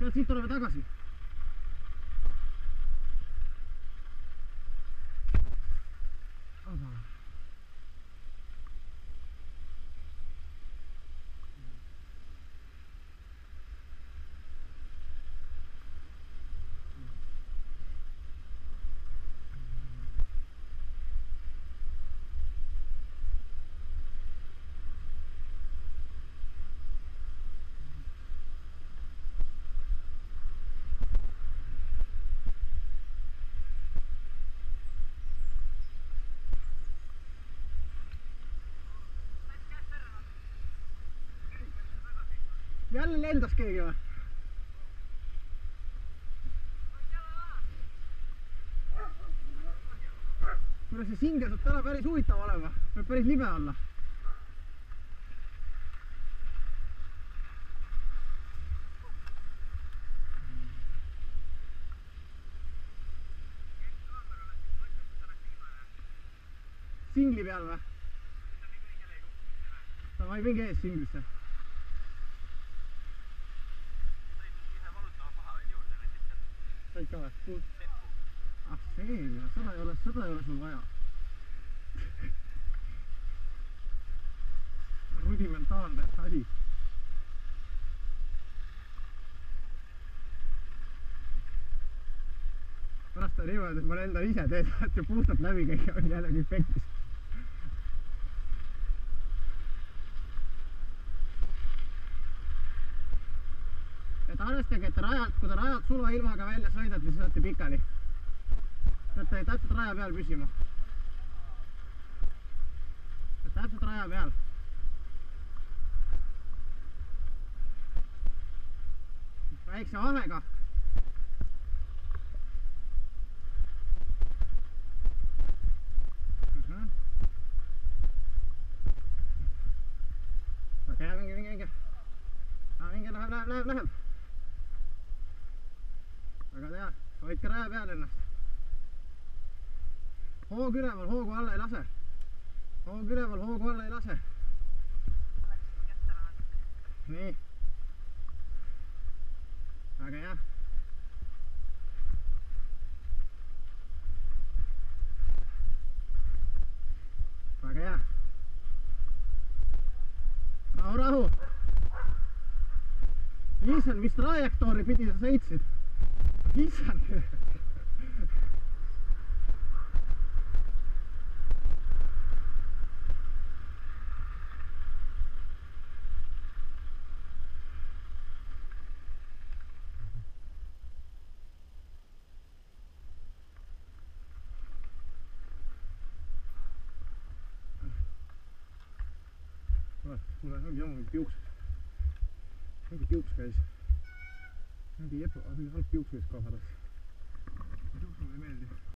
Sealt siit tuleme tagasi. Jälle lendas keegi või? Kuule see singe saab täna päris huvitav olema, võib päris libe olla. Singli peal või? Ma ei mingi ees singlisse. Said ka või? Ah see, seda ei ole sul vaja. Rudimentaalne asi. Pärast on niimoodi, et ma lendan ise teed ja puhtalt läbi käia on jälle kõik pekkis. Et arvestage, et kui te rajalt sulva ilmaga välja sõidate, siis olete pikali. Peate täpselt raja peal püsima. Täpselt raja peal. Väikse vahega. Okei, minge. Minge, läheb. Väga tea, hoidke raja peal ennast. Hoog üleval, hoogu alla ei lase. Hoog üleval, hoogu alla ei lase. Nii. Väga hea. Väga hea. Rahu. Issand, mis trajektoori pidi sa sõitsid? Issand. Mulle ongi jamma piuks. Mingi piuks käis. Mingi halb piuks käis kahadas. Piuks mulle ei meeldi.